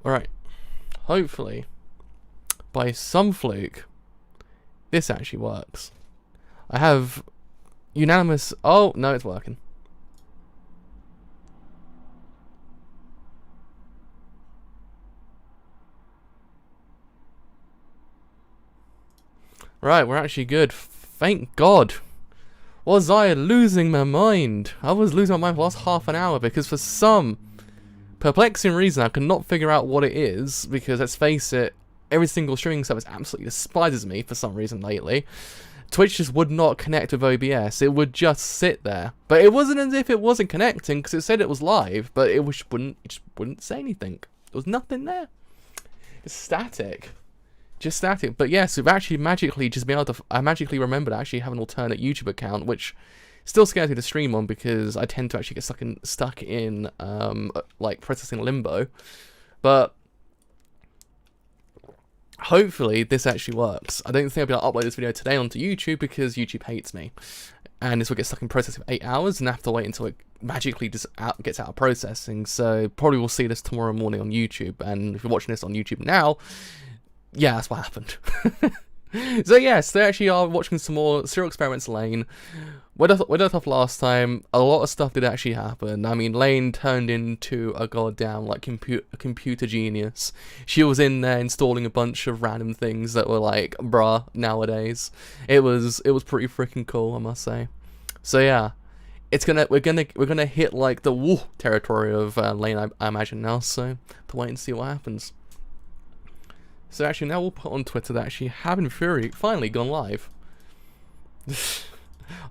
Alright. Hopefully, by some fluke, this actually works. I have unanimous... Oh, no, it's working. Right, we're actually good. Thank God. Was I losing my mind? I was losing my mind for the last half an hour because for some perplexing reason I could not figure out what it is, because let's face it, every single streaming service absolutely despises me for some reason lately. Twitch just would not connect with OBS. It would just sit there. But it wasn't as if it wasn't connecting, because it said it was live, but it just wouldn't say anything. There was nothing there. It's static. Just static. But yes, we've actually magically just been able to... I magically remembered I actually have an alternate YouTube account, which still scares me to stream on because I tend to actually get stuck in like processing limbo. But hopefully this actually works. I don't think I'll be able to upload this video today onto YouTube because YouTube hates me. And this will get stuck in processing for 8 hours and I have to wait until it magically just gets out of processing. So probably we'll see this tomorrow morning on YouTube. And if you're watching this on YouTube now, yeah, that's what happened. So yes, they actually are watching some more Serial Experiments Lain. Where I left off last time, a lot of stuff did actually happen. I mean, Lain turned into a goddamn like computer genius. She was in there installing a bunch of random things that were like, bruh, nowadays. It was pretty freaking cool, I must say. So yeah, we're gonna hit like the woo territory of Lain, I imagine now. So to wait and see what happens. So actually now we'll put on Twitter that actually have in theory finally gone live.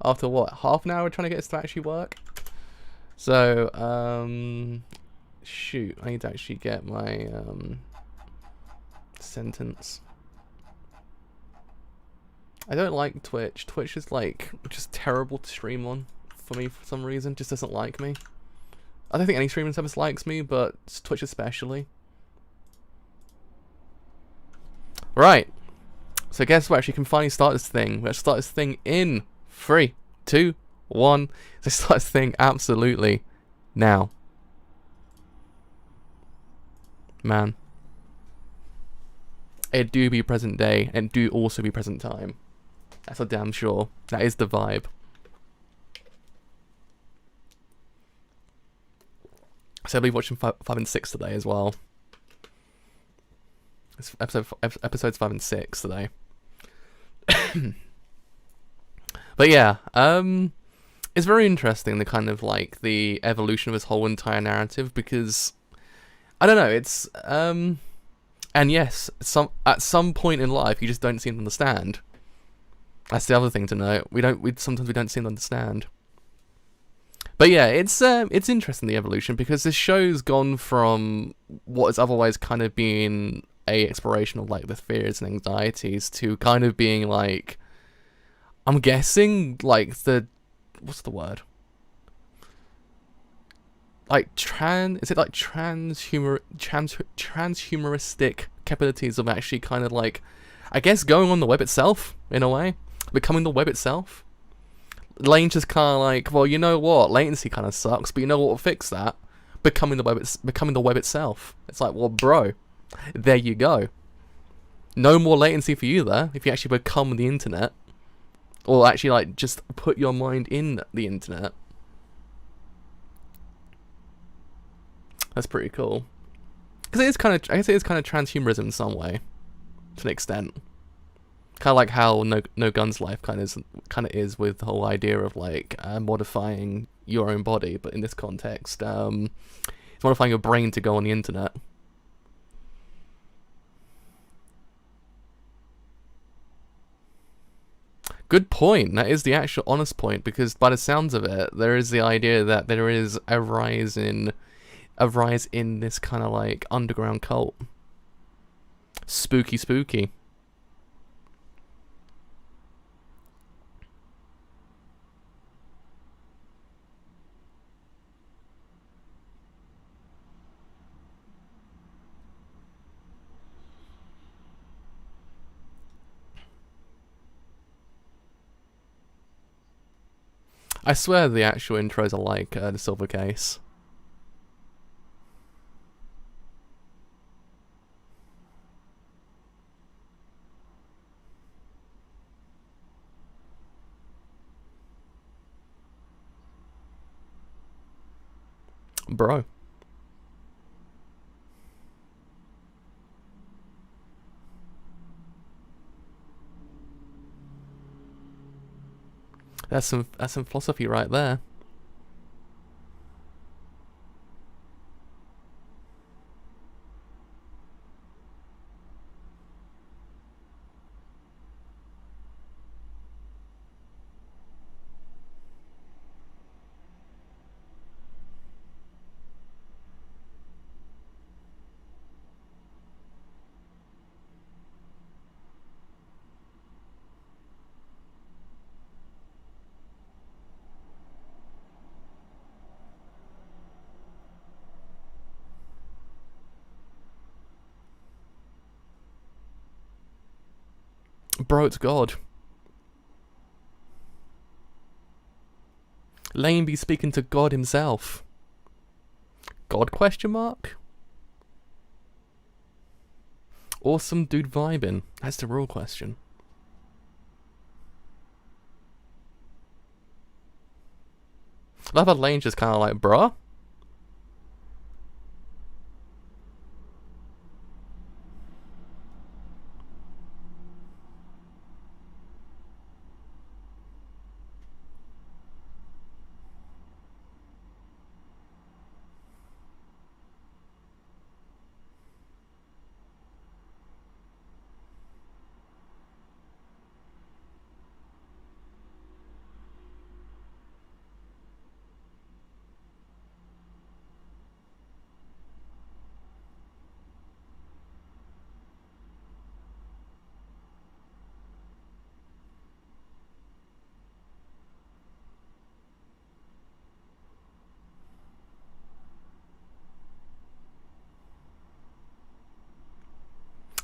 After what, half an hour trying to get this to actually work? So, shoot, I need to actually get my, sentence. I don't like Twitch. Twitch is like, just terrible to stream on for me for some reason. Just doesn't like me. I don't think any streaming service likes me, but Twitch especially. Right, so guess what, actually can finally start this thing. Let's start this thing in 3, 2, 1. Let's start this thing absolutely now. Man. It do be present day, and do also be present time. That's a damn sure. That is the vibe. So I'll be watching 5 and 6 today as well. It's episodes 5 and 6 today. But yeah, it's very interesting, the kind of like the evolution of this whole entire narrative, because I don't know, it's and yes, at some point in life you just don't seem to understand. That's the other thing to know. Sometimes we don't seem to understand. But yeah, it's interesting, the evolution, because this show's gone from what has otherwise kind of been a exploration of like the fears and anxieties to kind of being like, I'm guessing like what's the word? Like is it like transhumoristic capabilities of actually kind of like, I guess, going on the web itself in a way, becoming the web itself. Lain just kind of like, well, you know what, latency kind of sucks, but you know what will fix that? Becoming the web itself. It's like, well, bro, there you go. No more latency for you there if you actually become the internet. Or actually like just put your mind in the internet. That's pretty cool. Because it is kind of, I guess it is kind of transhumanism in some way. To an extent. Kind of like how No Guns Life kind of is with the whole idea of like modifying your own body, but in this context, it's modifying your brain to go on the internet. Good point. That is the actual honest point, because by the sounds of it, there is the idea that there is a rise in this kind of like underground cult. Spooky, spooky. I swear the actual intros are like the Silver Case. Bro. That's some philosophy right there. Bro, it's God. Lain be speaking to God himself. God question mark? Awesome dude vibing. That's the real question. I love how Lane's just kind of like, bruh?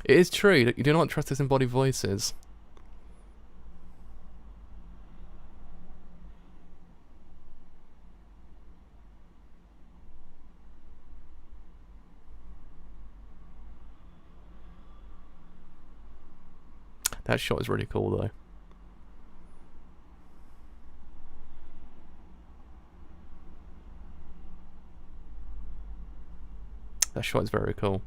It is true that you do not trust disembodied voices. That shot is really cool though. That shot is very cool.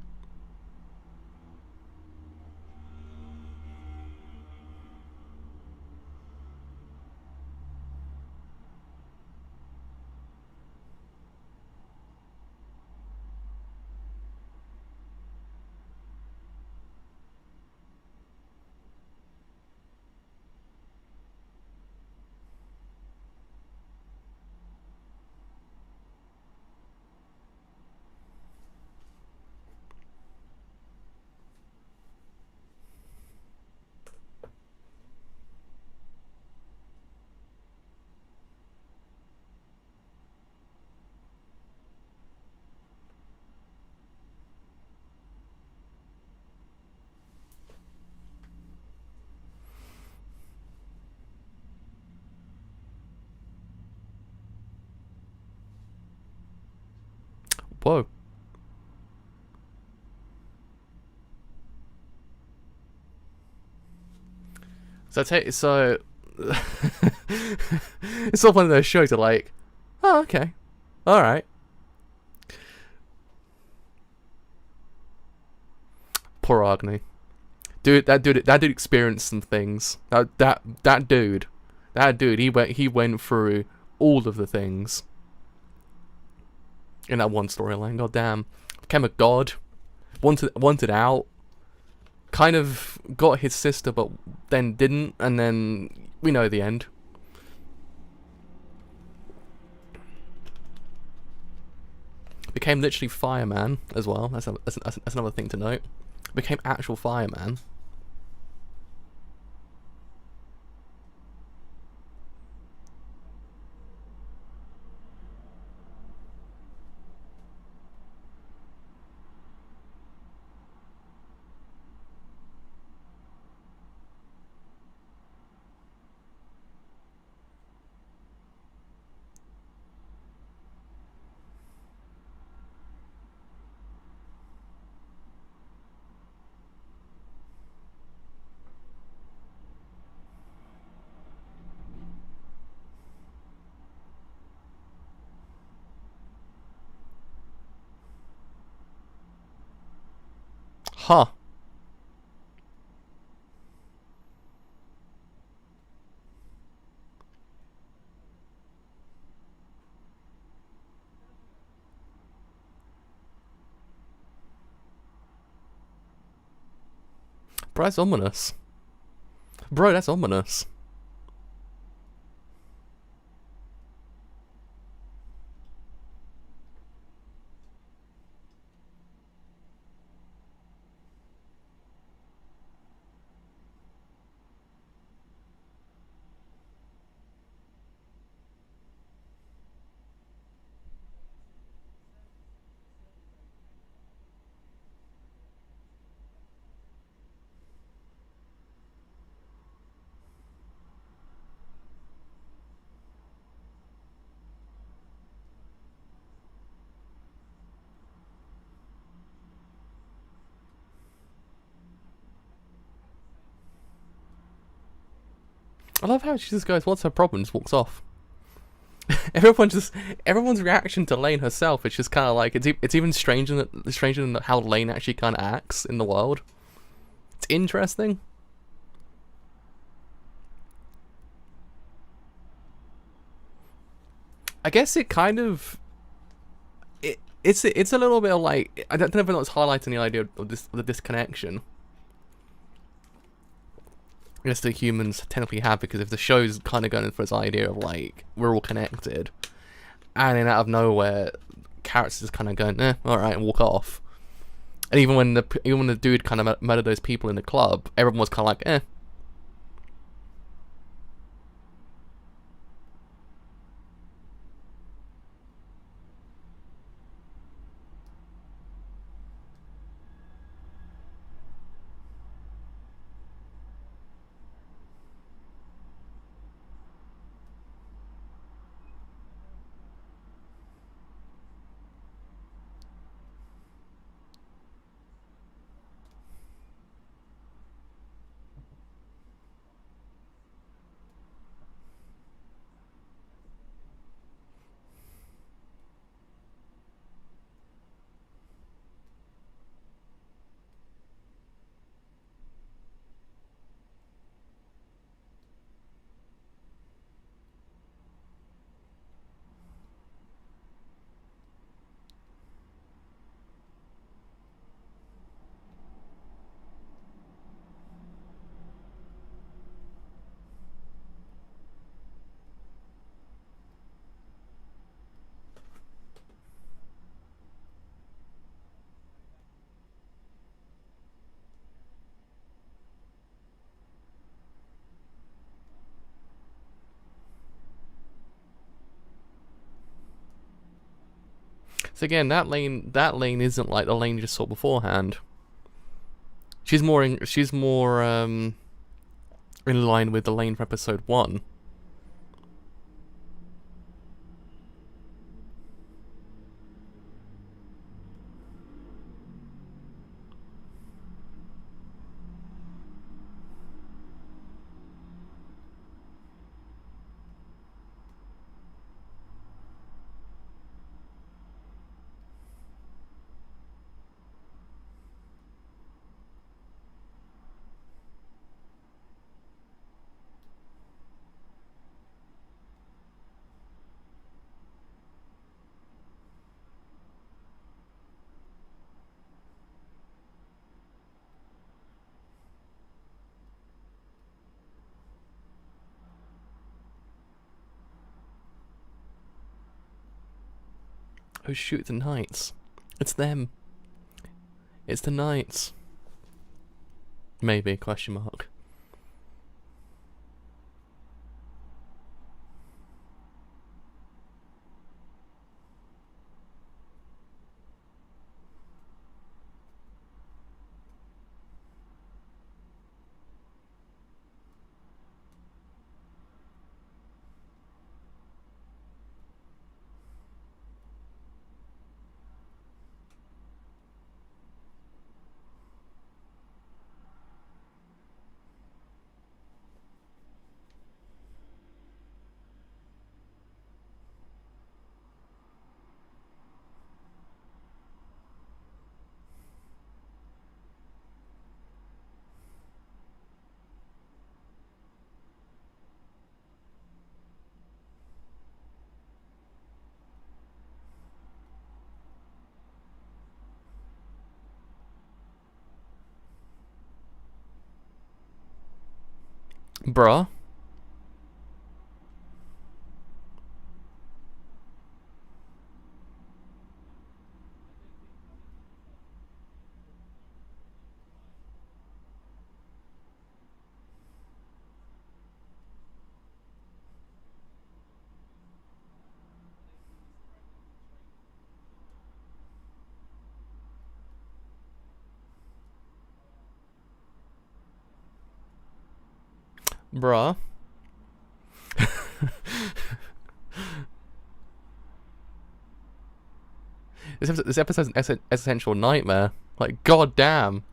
Whoa. So it's sort of one of those shows that like, oh okay, all right. Poor Agni, dude. That dude experienced some things. That dude, he went through all of the things in that one storyline. God damn, became a god, wanted out. Kind of got his sister, but then didn't, and then we know the end. Became literally fireman as well. That's another thing to note. Became actual fireman. Huh. Bro, that's ominous. Bro, that's ominous. I love how she just goes, "What's her problem?" Just walks off. Everyone's reaction to Lain herself is just kind of like it's even stranger than how Lain actually kind of acts in the world. It's interesting. I guess it kind of it's a little bit of like, I don't know if it's highlighting the idea of the disconnection. Yes, the humans technically have, because if the show's kind of going for this idea of like we're all connected, and then out of nowhere, characters just kind of going, all right, and walk off. And even when the dude kind of murdered those people in the club, everyone was kind of like, eh. So again, that Lain isn't like the Lain you just saw beforehand. She's more in line with the Lain from episode 1. Oh shoot, the Knights. It's them. It's the Knights. Maybe, question mark. Bruh. Bruh. This episode's an essential nightmare. Like, goddamn.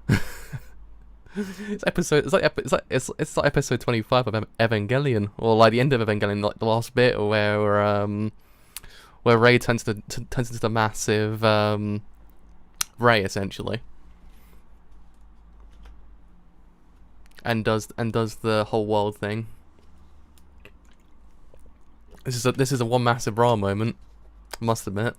This episode, it's like episode 25 of Evangelion, or like the end of Evangelion, like the last bit where Ray turns into the massive Ray essentially, and does the whole world thing. This is a one massive raw moment, I must admit.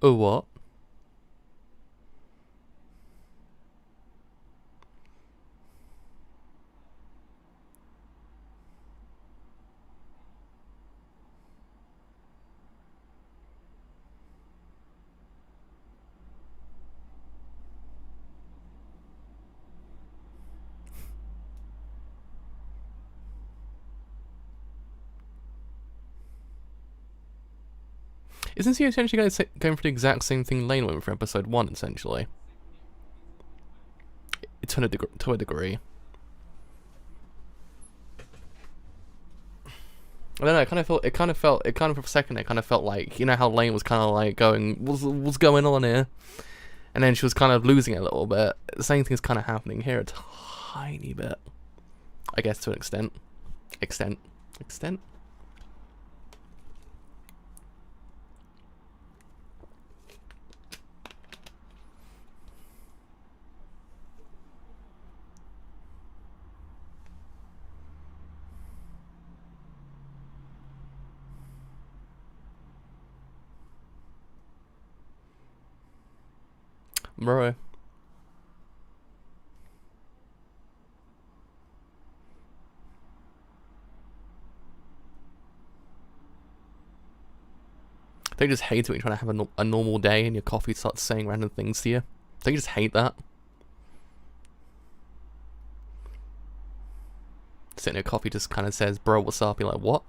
Oh, what? Isn't he essentially going for the exact same thing Lain went for episode 1, essentially? To a degree. I don't know. It kind of for a second. It kind of felt like, you know how Lain was kind of like going, what's going on here? And then she was kind of losing it a little bit. The same thing's kind of happening here a tiny bit, I guess, to an extent. Extent. Bro. Don't you just hate it when you're trying to have a normal day and your coffee starts saying random things to you? Don't you just hate that? Sitting in your coffee just kind of says, bro, what's up? You're like, what?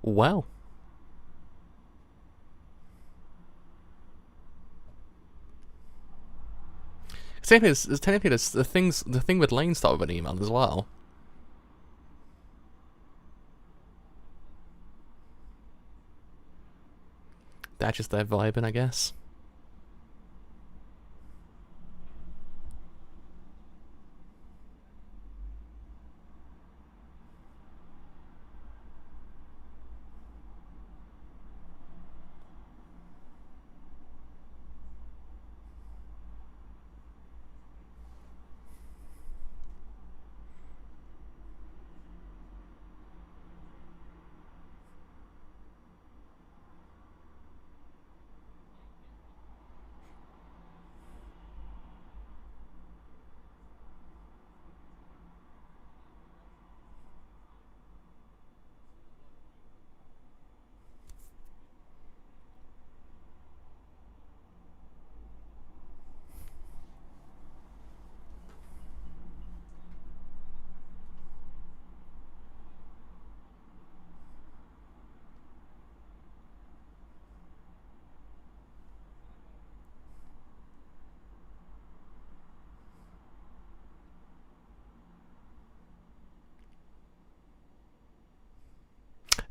Well. Technically, the thing with Lain started with an email as well. That's just their vibing, I guess.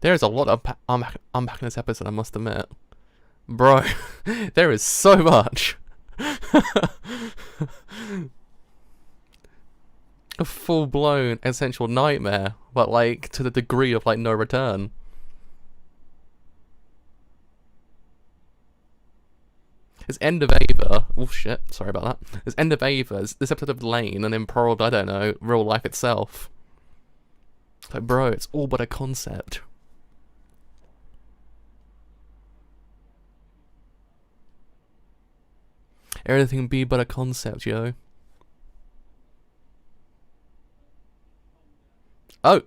There is a lot of unpacking this episode, I must admit. Bro, there is so much. A full-blown essential nightmare, but like to the degree of like no return. It's end of Ava. Oh shit, sorry about that. It's end of Ava, it's this episode of Lain, and then probably, I don't know, real life itself. Like, bro, it's all but a concept. Everything be but a concept, yo. Oh.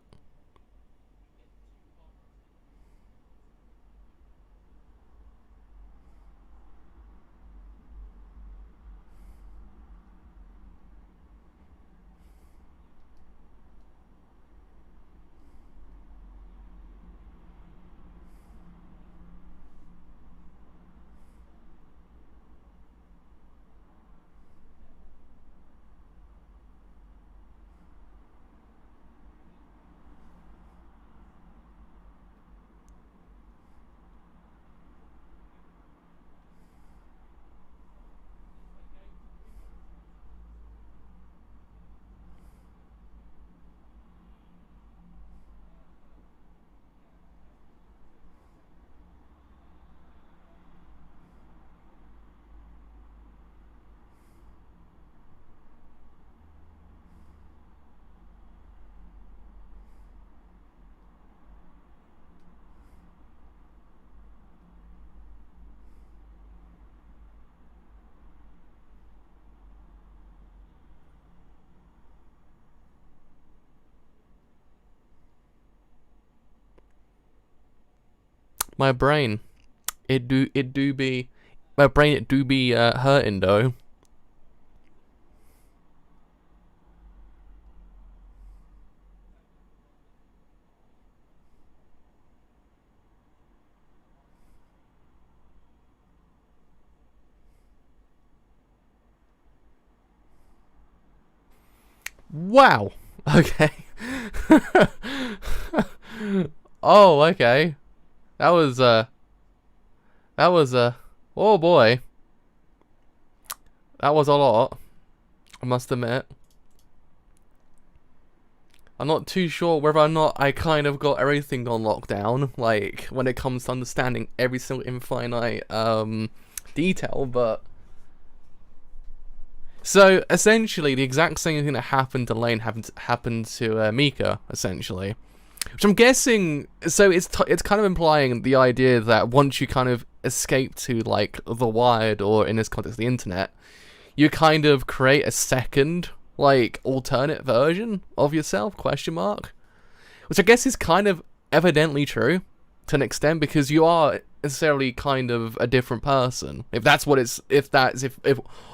My brain, it do be hurting though. Wow. Okay. Oh, okay. That was oh boy. That was a lot, I must admit. I'm not too sure whether or not I kind of got everything on lockdown, like, when it comes to understanding every single infinite, detail, but... So, essentially, the exact same thing that happened to Lain happened to Mika, essentially. Which I'm guessing, so it's kind of implying the idea that once you kind of escape to, like, the wired, or in this context, the internet, you kind of create a second, like, alternate version of yourself, question mark? Which I guess is kind of evidently true, to an extent, because you are necessarily kind of a different person. If that's what it's, if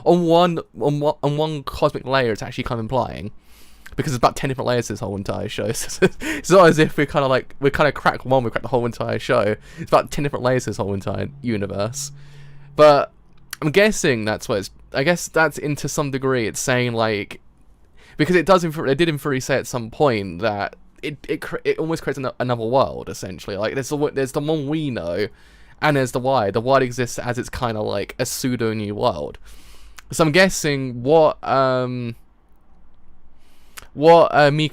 on one cosmic layer it's actually kind of implying. because it's about 10 different layers this whole entire show. It's not as if we kind of crack one, we crack the whole entire show. It's about 10 different layers this whole entire universe. But I'm guessing that's what it's, I guess that's into some degree it's saying like, because it did in theory say at some point that it almost creates another world essentially. Like there's the one we know, and there's the Wide. The Wide exists as it's kind of like a pseudo new world. So I'm guessing what Mika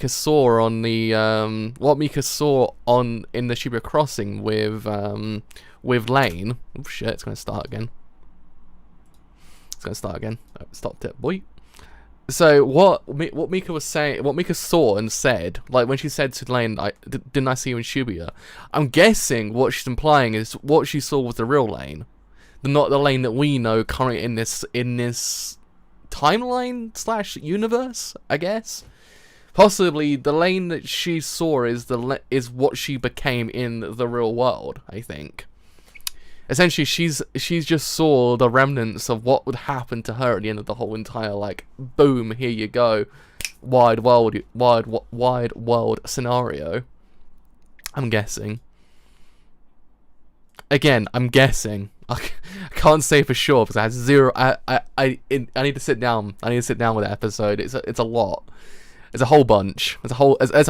saw on the in the Shibuya Crossing with Lain. Oh shit! It's gonna start again. Oh, stopped it, boy. So what Mika was saying, what Mika saw and said, like when she said to Lain, "Didn't I see you in Shibuya?" I'm guessing what she's implying is what she saw was the real Lain, not the Lain that we know currently in this timeline / universe, I guess. Possibly the Lain that she saw is what she became in the real world, I think. Essentially, she's just saw the remnants of what would happen to her at the end of the whole entire, like, boom, here you go, wide world scenario. I'm guessing. Again, I'm guessing. I can't say for sure because I have zero. I need to sit down. I need to sit down with that episode. It's a lot. It's a whole bunch. It's a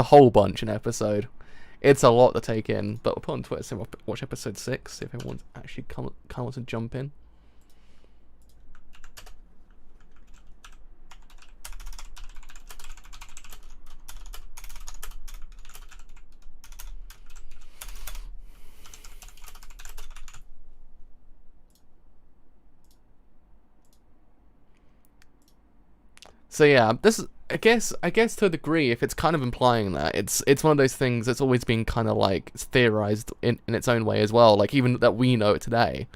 whole bunch in episode. It's a lot to take in. But we'll put on Twitter, so we'll watch episode 6. See if everyone's actually kind of wants to jump in. So yeah, this is, I guess to a degree, if it's kind of implying that, it's one of those things that's always been kind of like theorized in its own way as well. Like even that we know it today.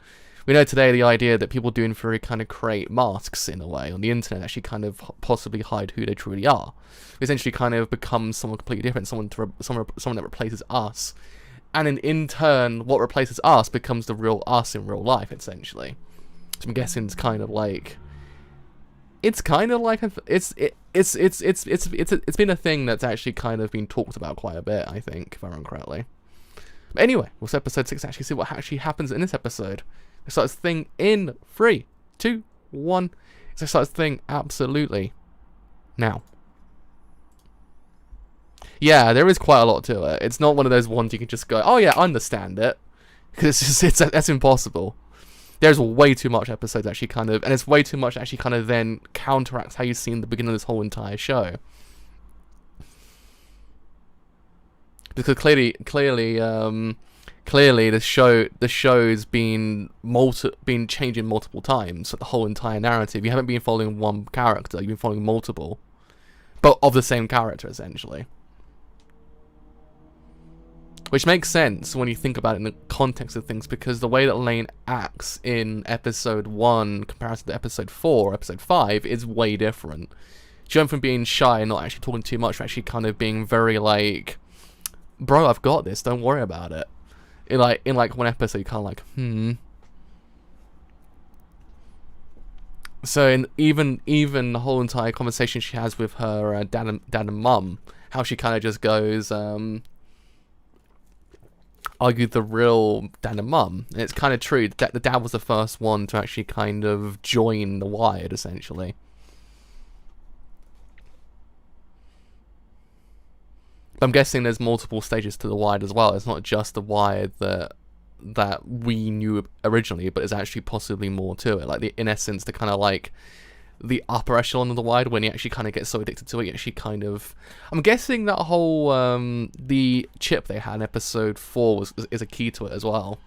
We know today the idea that people do in theory kind of create masks in a way on the internet, actually kind of possibly hide who they truly are. Essentially kind of become someone completely different, someone that replaces us. And in turn, what replaces us becomes the real us in real life, essentially. So I'm guessing it's kind of like... It's kind of like it's been a thing that's actually kind of been talked about quite a bit, I think, if I remember correctly. But anyway, we'll see episode 6 actually see what actually happens in this episode. It starts the thing in 3, 2, 1. It starts the thing absolutely now. Yeah, there is quite a lot to it. It's not one of those ones you can just go, oh yeah, I understand it, because that's impossible. There's way too much episodes actually kind of, and it's way too much actually kind of then counteracts how you see in the beginning of this whole entire show. Because clearly the show's been changing multiple times. So the whole entire narrative, you haven't been following one character, you've been following multiple, but of the same character essentially. Which makes sense when you think about it in the context of things, because the way that Lain acts in episode 1 compared to episode 4, episode 5, is way different. She went from being shy and not actually talking too much to actually kind of being very like, bro, I've got this, don't worry about it. In like one episode, you're kind of like, So even the whole entire conversation she has with her dad and mum, how she kind of just goes, argued the real dad and mum. And it's kind of true that the dad was the first one to actually kind of join the Wired, essentially. But I'm guessing there's multiple stages to the Wired as well. It's not just the Wired that we knew originally, but there's actually possibly more to it. Like in essence, the kind of like the upper echelon of the Wired, when you actually kind of get so addicted to it, you actually kind of... I'm guessing that whole, the chip they had in episode 4 is a key to it as well.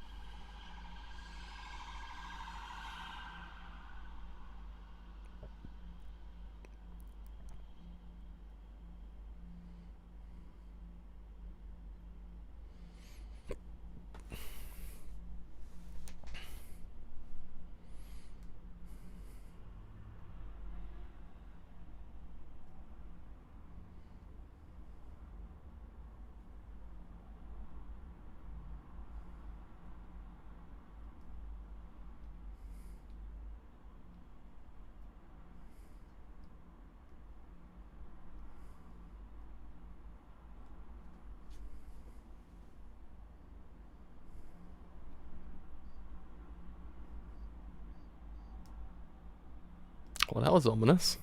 Well, that was ominous.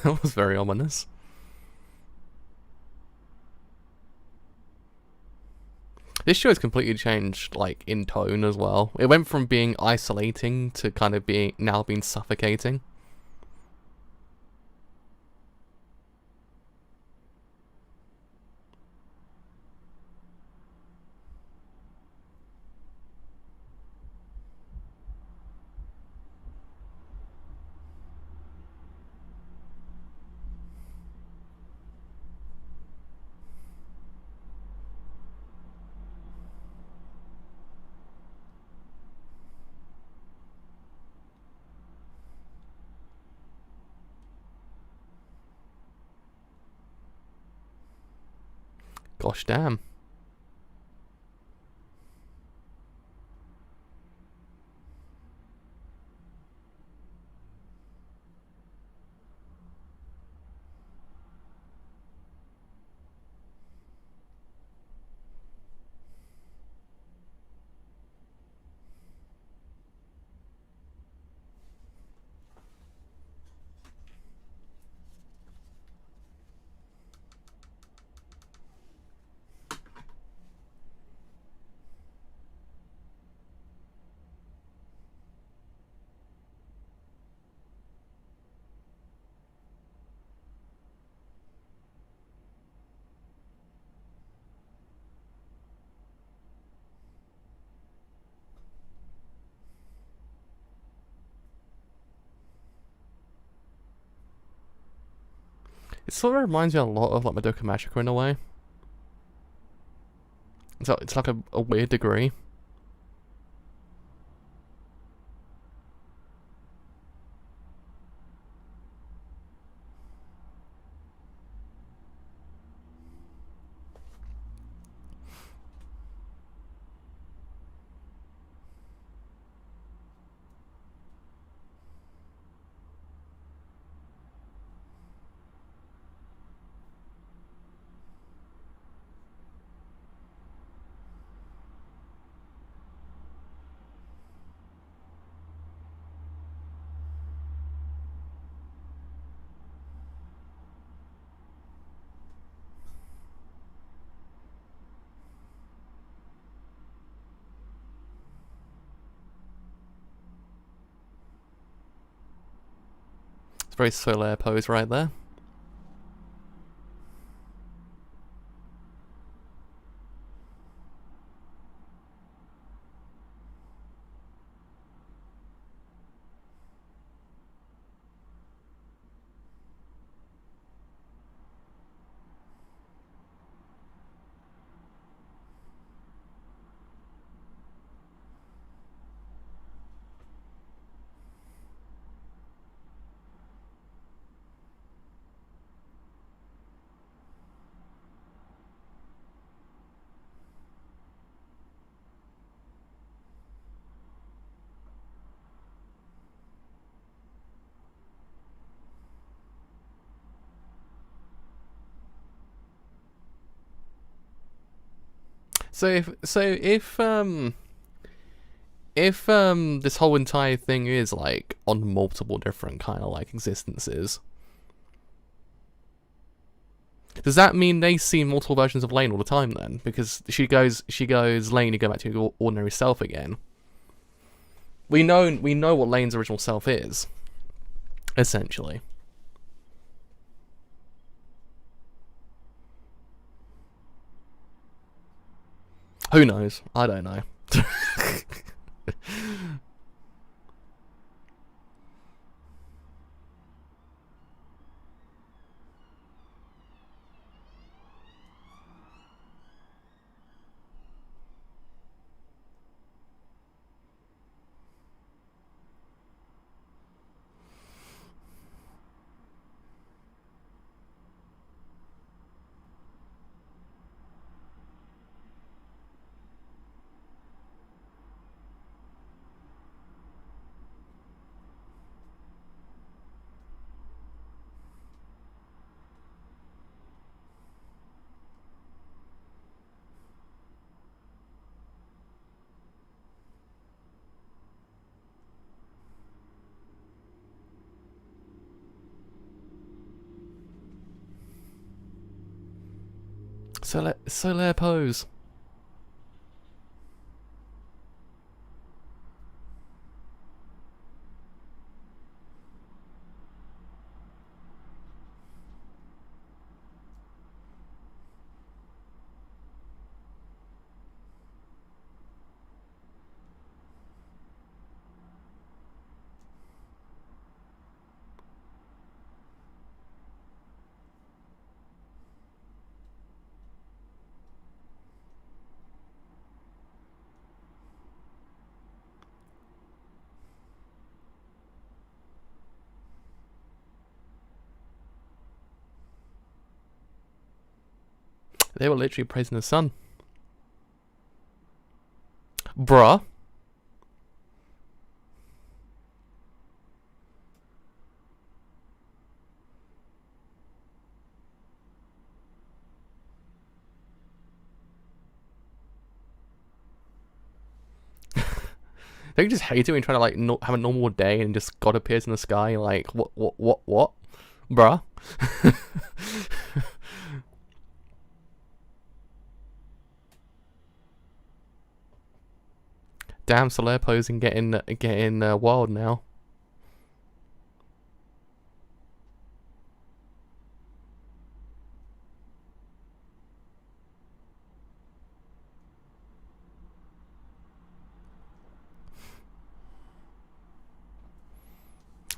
That was very ominous. This show has completely changed, like, in tone as well. It went from being isolating to kind of being suffocating. Gosh damn. It sort of reminds me a lot of like Madoka Magica in a way. So it's like a weird degree. It's a very Solaire pose right there. So if this whole entire thing is like on multiple different kind of like existences, does that mean they see multiple versions of Lain all the time then? Because she goes, Lain, you go back to your ordinary self again. We know what Lain's original self is, essentially. Who knows? I don't know. Solaire pose. They were literally praising the sun. Bruh. Don't you just hate it when you're trying to like not have a normal day and just God appears in the sky? Like what, bruh? Damn, Solaire posing getting wild now.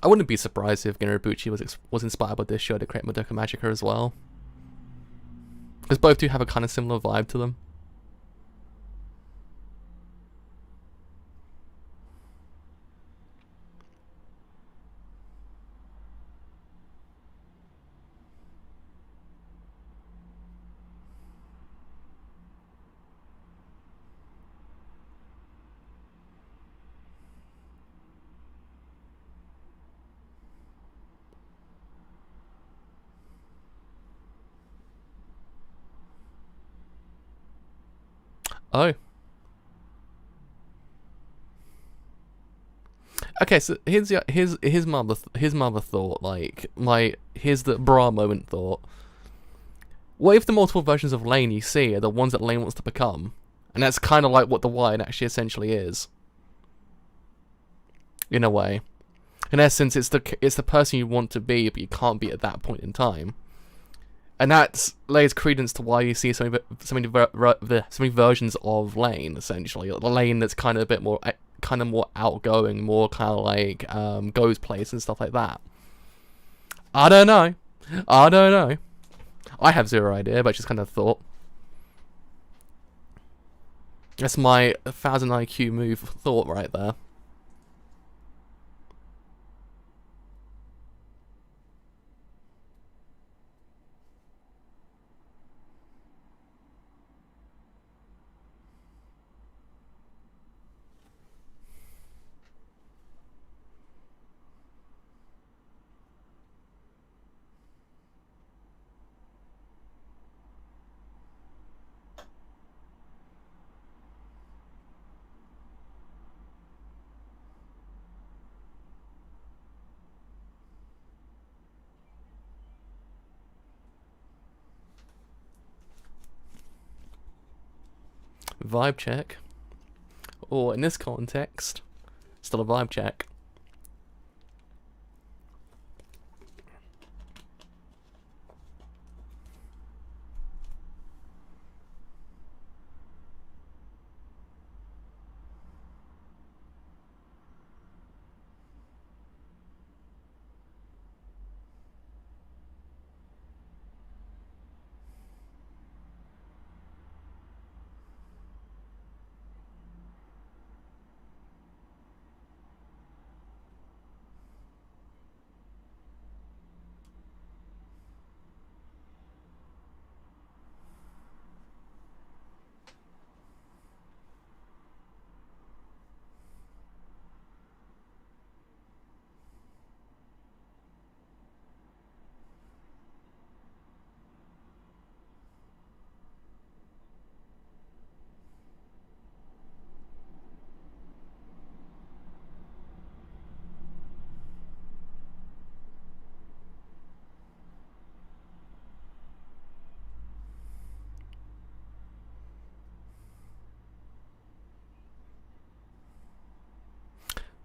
I wouldn't be surprised if Genrobuchi was inspired by this show to create Madoka Magica as well, because both do have a kind of similar vibe to them. Oh. Okay, so here's his mother thought, like here's the bra moment thought. What if the multiple versions of Lain you see are the ones that Lain wants to become? And that's kind of like what the Lion actually essentially is. In a way. In essence, it's the person you want to be, but you can't be at that point in time. And that lays credence to why you see so many versions of Lain, essentially. The Lain that's kind of a bit more, more outgoing, more kind of like goes place and stuff like that. I don't know. I have zero idea, but just kind of thought. That's my 1000 IQ move thought right there. Vibe check. Or in this context, still a vibe check.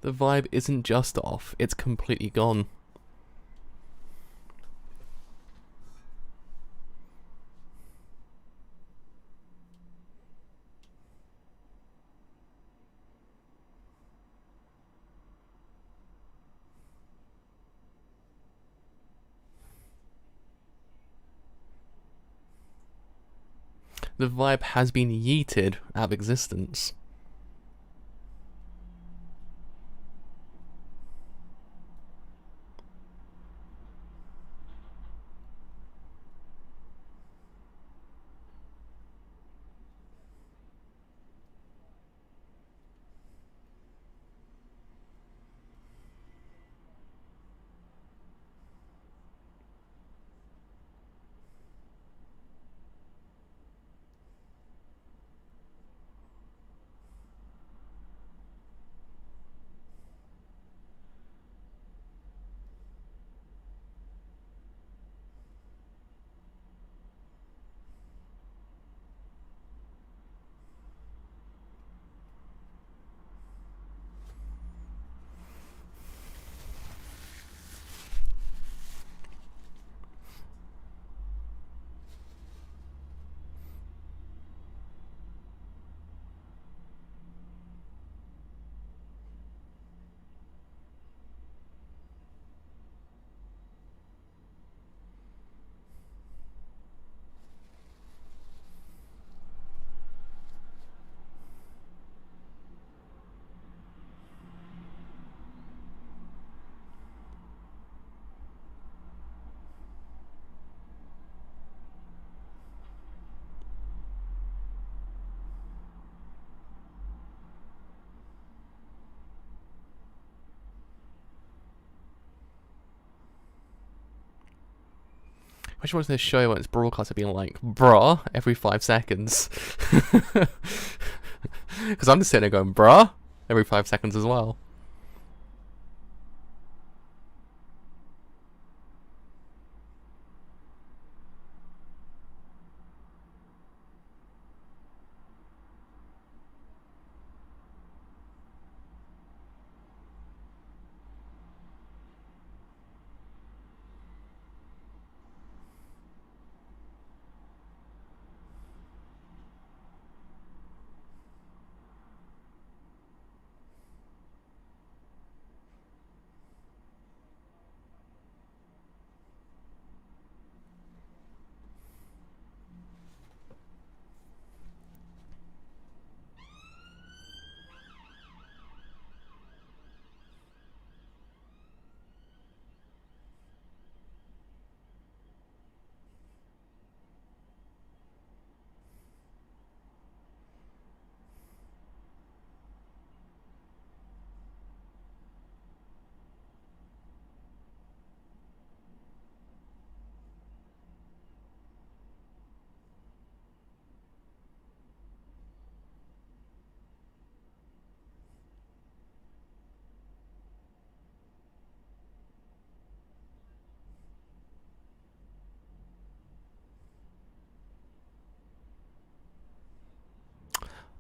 The vibe isn't just off, it's completely gone. The vibe has been yeeted out of existence. I just wanted to show when it's broadcast being like, bruh, every 5 seconds. Because I'm just sitting there going, bruh, every 5 seconds as well.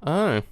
Oh.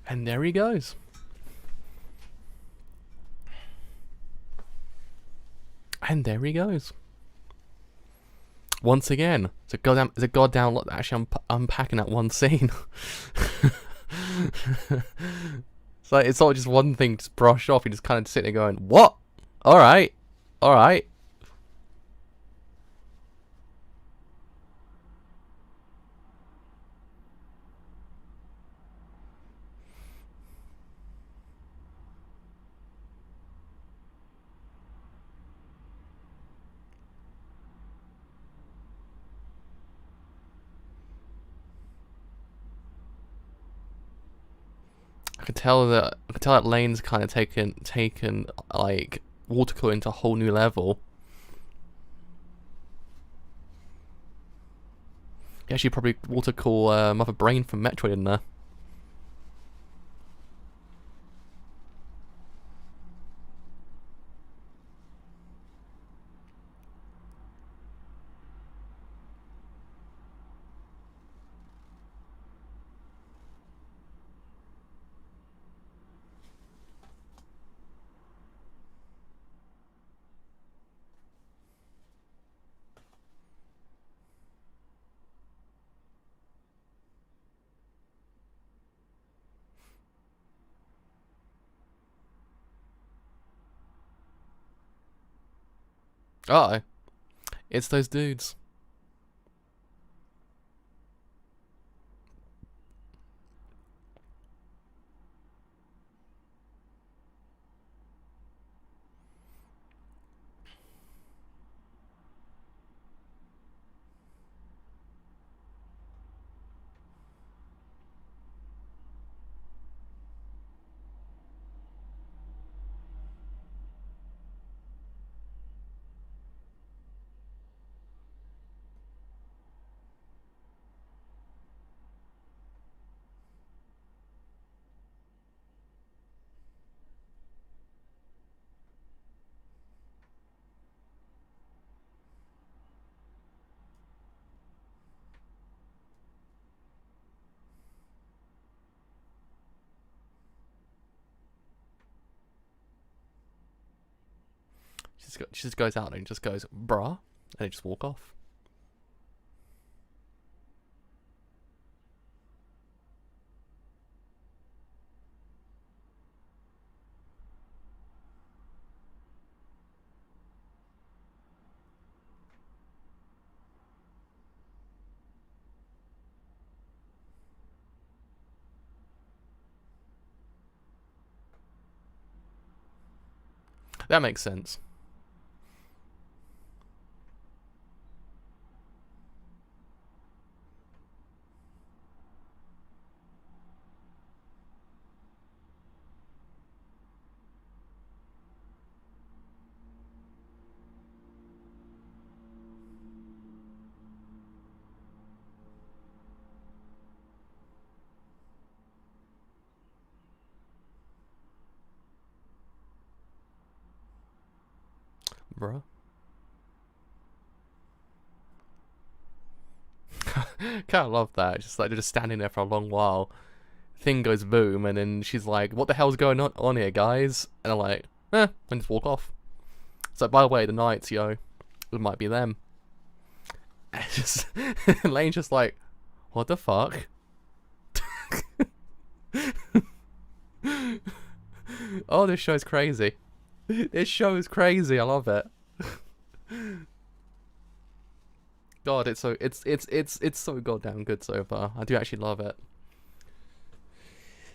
And there he goes. And there he goes. Once again, it's a goddamn lot that actually unpacking that one scene. So it's not just one thing just brush off. You just kind of sit there going, "What? All right, all right." I can tell that Lane's kind of taken like watercolor into a whole new level. He actually probably watercolor Mother Brain from Metroid in there. Uh-oh. It's those dudes. She just goes out and just goes, "Bruh," and they just walk off. That makes sense. Bruh. Kinda love that. It's just like they're just standing there for a long while. Thing goes boom, and then she's like, "What the hell's going on here, guys?" And I'm like, and just walk off. So by the way, the Knights, yo, it might be them. And just Lane's just like, "What the fuck?" Oh, this show's crazy. This show is crazy. I love it. God, it's so goddamn good so far. I do actually love it.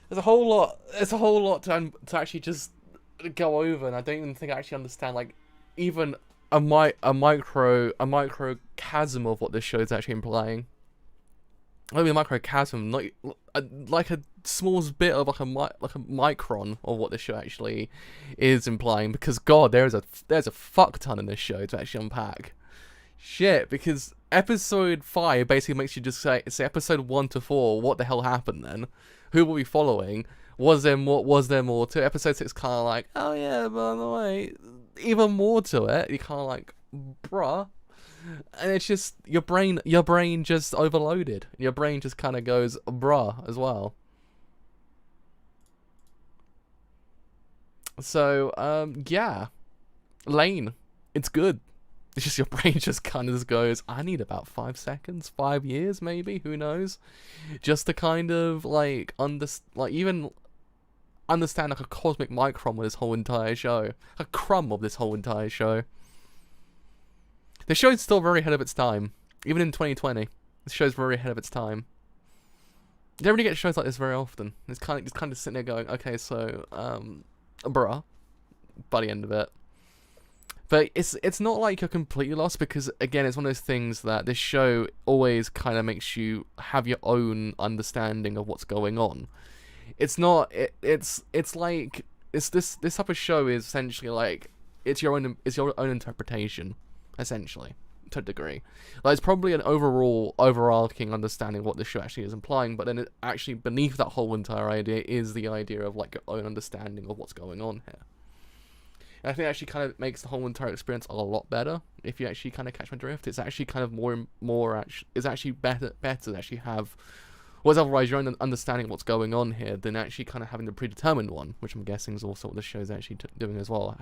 There's a whole lot to actually just go over, and I don't even think I actually understand like even a microcosm of what this show is actually implying. Maybe a microcosm, like a smallest bit of like a micron of what this show actually is implying. Because God, there's a fuck ton in this show to actually unpack. Shit, because episode 5 basically makes you just say episode 1 to 4. What the hell happened then? Who were we following? Was there more to it? Episode 6 kind of like, oh yeah, by the way, even more to it. You kind of like, bruh. And it's just your brain just overloaded. Your brain just kind of goes bruh as well. So, yeah, Lain, it's good. It's just your brain just kind of just goes, I need about 5 seconds, 5 years maybe, who knows, just to kind of like even understand like a cosmic micron of this whole entire show, a crumb of this whole entire show. The show's still very ahead of its time, even in 2020. The show's very ahead of its time. You don't really get shows like this very often. It's kind of sitting there going, okay, so bruh, by the end of it. But it's not like you're completely lost, because again, it's one of those things that this show always kind of makes you have your own understanding of what's going on. It's not. It's like this type of show is essentially like it's your own interpretation, essentially, to a degree. Like, it's probably an overarching understanding of what this show actually is implying, but then it actually beneath that whole entire idea is the idea of like your own understanding of what's going on here. And I think it actually kind of makes the whole entire experience a lot better if you actually kind of catch my drift. It's actually kind of it's actually better to actually have, whereas otherwise your own understanding of what's going on here than actually kind of having the predetermined one, which I'm guessing is also what the show's actually doing as well.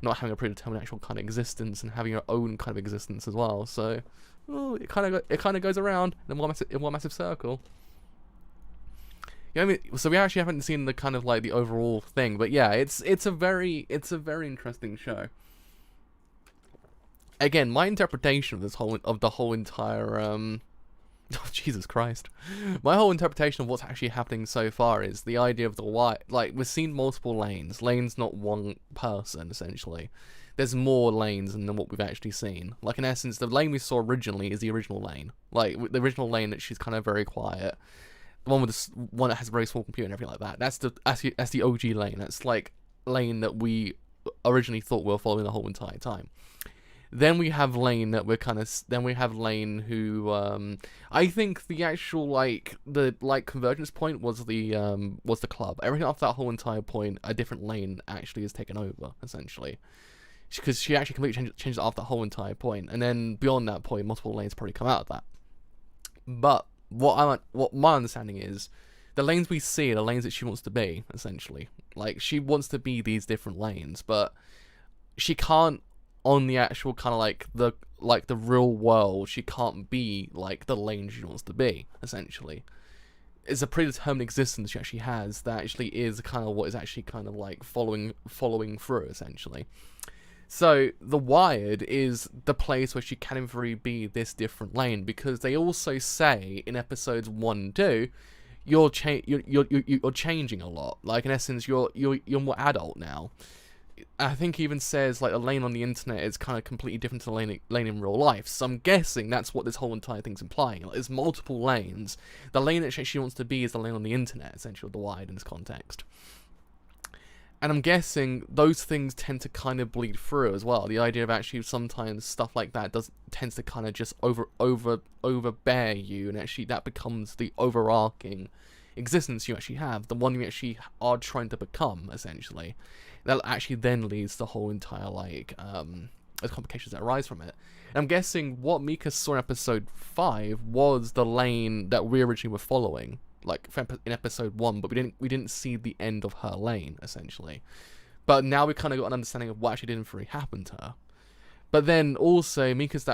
Not having a predetermined actual kind of existence and having your own kind of existence as well. So, it kind of goes around in one massive circle. You know what I mean? So we actually haven't seen the kind of like the overall thing, but yeah, it's a very interesting show. Again, my interpretation of the whole entire oh, Jesus Christ, my whole interpretation of what's actually happening so far is the idea of the why. Like, we've seen multiple lanes. Lane's not one person, essentially. There's more lanes than what we've actually seen. Like, in essence, the lane we saw originally is the original lane. Like, the original lane that she's kind of very quiet. The one with one that has a very small computer and everything like that. That's the OG Lain. That's like Lain that we originally thought we were following the whole entire time. Then we have Lain that then we have Lain who I think the actual the convergence point was the club. Everything after that whole entire point, a different Lain actually is taken over, essentially. Because she actually completely changed it after that whole entire point, and then beyond that point, multiple lanes probably come out of that. But what my understanding is, the lanes we see are the lanes that she wants to be, essentially. Like, she wants to be these different lanes, but she can't, on the actual kind of the real world, she can't be like the lane she wants to be, essentially. It's a predetermined existence she actually has that actually is kind of what is actually kind of like following through, essentially. So, The Wired is the place where she can in theory be this different lane, because they also say in episodes 1 and 2, you're changing a lot. Like, in essence, you're more adult now. I think he even says, like, a lane on the internet is kind of completely different to the lane in real life. So I'm guessing that's what this whole entire thing's implying. Like, there's multiple lanes. The lane that she wants to be is the lane on the internet, essentially, The Wired in this context. And I'm guessing those things tend to kind of bleed through as well. The idea of actually sometimes stuff like that tends to kind of just overbear you, and actually that becomes the overarching existence you actually have, the one you actually are trying to become, essentially. That actually then leads to the whole entire those complications that arise from it. And I'm guessing what Mika saw in episode 5 was the lane that we originally were following. Like in episode 1, but we didn't see the end of her lane, essentially. But now we kind of got an understanding of what actually didn't really happen to her. But then also Mika's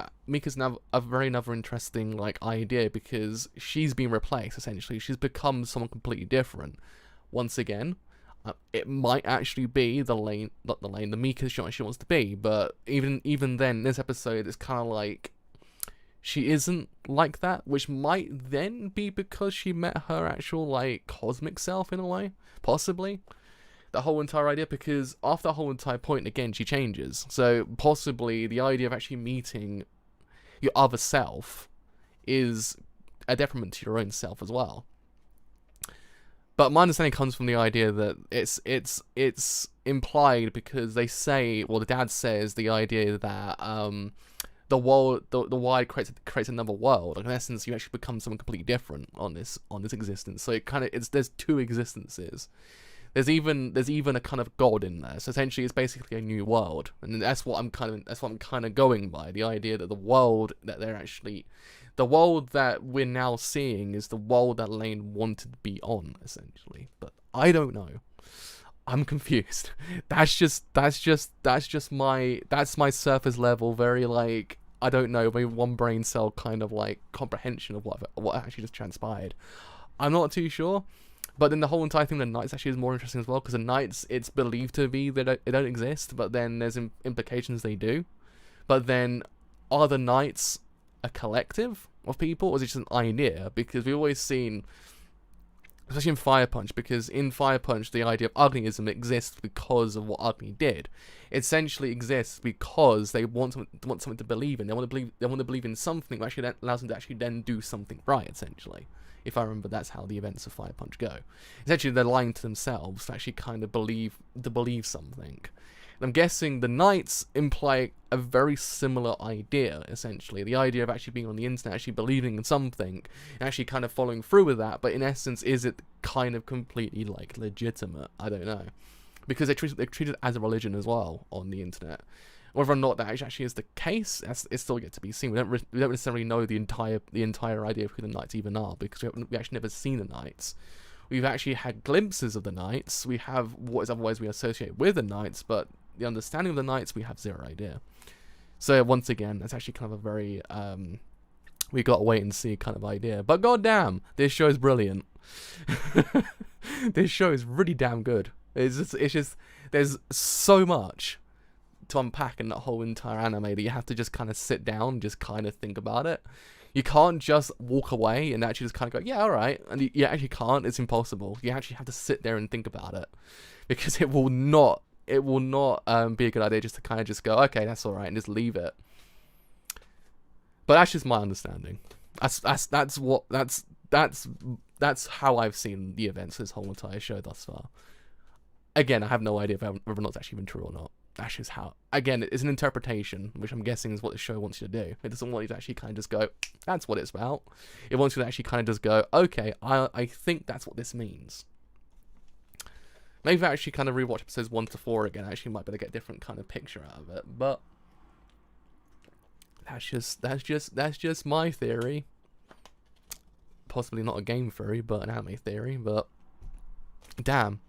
now another interesting idea, because she's been replaced, essentially. She's become someone completely different. Once again, it might actually be the Mika she wants to be. But even then, this episode is kind of like, she isn't like that, which might then be because she met her actual, cosmic self in a way, possibly. The whole entire idea, because after the whole entire point, again, she changes. So, possibly, the idea of actually meeting your other self is a detriment to your own self as well. But my understanding comes from the idea that it's implied, because they say, well, the dad says the idea that, the Wired creates another world. Like, in essence, you actually become someone completely different on this existence. So there's two existences. There's even a kind of god in there. So essentially, it's basically a new world, and that's what I'm kind of going by. The idea that the world that we're now seeing is the world that Lain wanted to be on, essentially. But I don't know. I'm confused. That's my surface level, very like, I don't know, maybe one brain cell kind of like comprehension of what actually just transpired. I'm not too sure. But then the whole entire thing with the Knights actually is more interesting as well, because the Knights, it's believed to be that they don't exist, but then there's implications they do. But then, are the Knights a collective of people, or is it just an idea? Because we've always seen, especially in Fire Punch, because in Fire Punch the idea of Uglyism exists because of what Ugly did. It essentially exists because they want something to believe in. They want to believe in something that actually allows them to actually then do something right, essentially. If I remember, that's how the events of Fire Punch go. Essentially, they're lying to themselves to actually kind of believe something. And I'm guessing the Knights imply a very similar idea, essentially. The idea of actually being on the internet, actually believing in something, and actually kind of following through with that. But in essence, is it kind of completely, like, legitimate? I don't know. Because they're treated as a religion as well on the internet. Whether or not that actually is the case, it's still yet to be seen. We don't necessarily know the entire idea of who the Knights even are, because we actually never seen the Knights. We've actually had glimpses of the Knights. We have what is otherwise we associate with the Knights, but the understanding of the Knights, we have zero idea. So once again, that's actually kind of a very we got to wait and see kind of idea. But goddamn, this show is brilliant. This show is really damn good. It's just there's so much to unpack in that whole entire anime that you have to just kind of sit down and just kind of think about it. You can't just walk away and actually just kind of go, yeah, alright. And you actually can't. It's impossible. You actually have to sit there and think about it, because it will not be a good idea just to kind of just go, okay, that's alright, and just leave it. But that's just my understanding. That's how I've seen the events of this whole entire show thus far. Again, I have no idea whether or not it's actually been true or not. That's just how. Again, it's an interpretation, which I'm guessing is what the show wants you to do. It doesn't want you to actually kind of just go, that's what it's about. It wants you to actually kind of just go, okay, I think that's what this means. Maybe if I actually kind of rewatch episodes 1 to 4 again, I actually might be able to get a different kind of picture out of it. But that's just my theory. Possibly not a game theory, but an anime theory. But damn.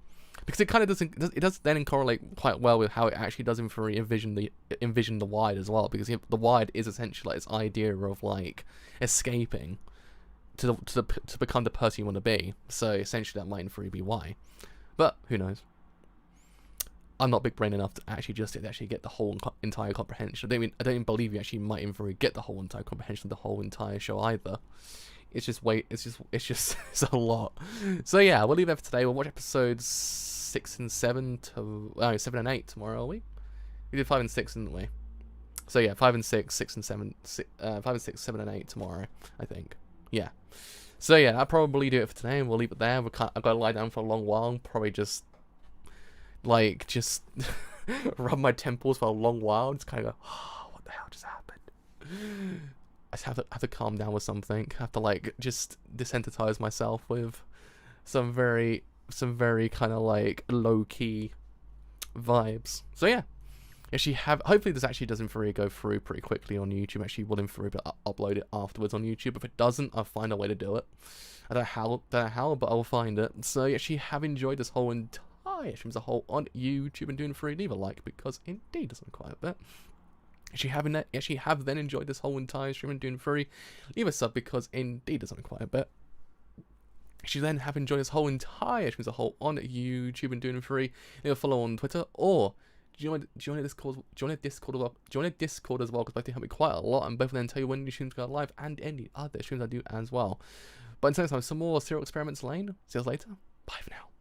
Because it kind of does then correlate quite well with how it actually does in theory envision the Wide as well, because the Wide is essentially like this idea of like escaping to become the person you want to be. So essentially that might in theory be why, but who knows? I'm not big brain enough to actually get the whole entire comprehension. I don't even believe you actually might in theory get the whole entire comprehension of the whole entire show either. It's just it's a lot. So yeah, we'll leave that for today. We'll watch episodes 6 and 7 7 and 8 tomorrow, are we? We did 5 and 6, didn't we? So yeah, 5 and 6, 6 and 7, 5 and 6, 7 and 8 tomorrow, I think. Yeah. So yeah, that'll probably do it for today, and we'll leave it there. I've got to lie down for a long while, probably just rub my temples for a long while, just kind of go, oh, what the hell just happened? I just have to calm down with something. I have to like just desensitize myself with some very kind of like low key vibes. So yeah, hopefully this actually does in theory go through pretty quickly on YouTube. Actually, will in theory upload it afterwards on YouTube. If it doesn't, I'll find a way to do it. I don't know how, but I will find it. So you actually have enjoyed this whole entire stream as a whole on YouTube and doing free, leave a like, because indeed it's quite a bit. If you have then enjoyed this whole entire stream and doing free, leave a sub, because indeed it's quite a bit. If you then have enjoyed this whole entire stream as a whole on YouTube and doing free, leave a follow on Twitter, or do you want a Discord as well, because both do help me quite a lot, and both of them tell you when new streams go live and any other streams I do as well. But until next time, some more serial experiments, Lain. See you guys later. Bye for now.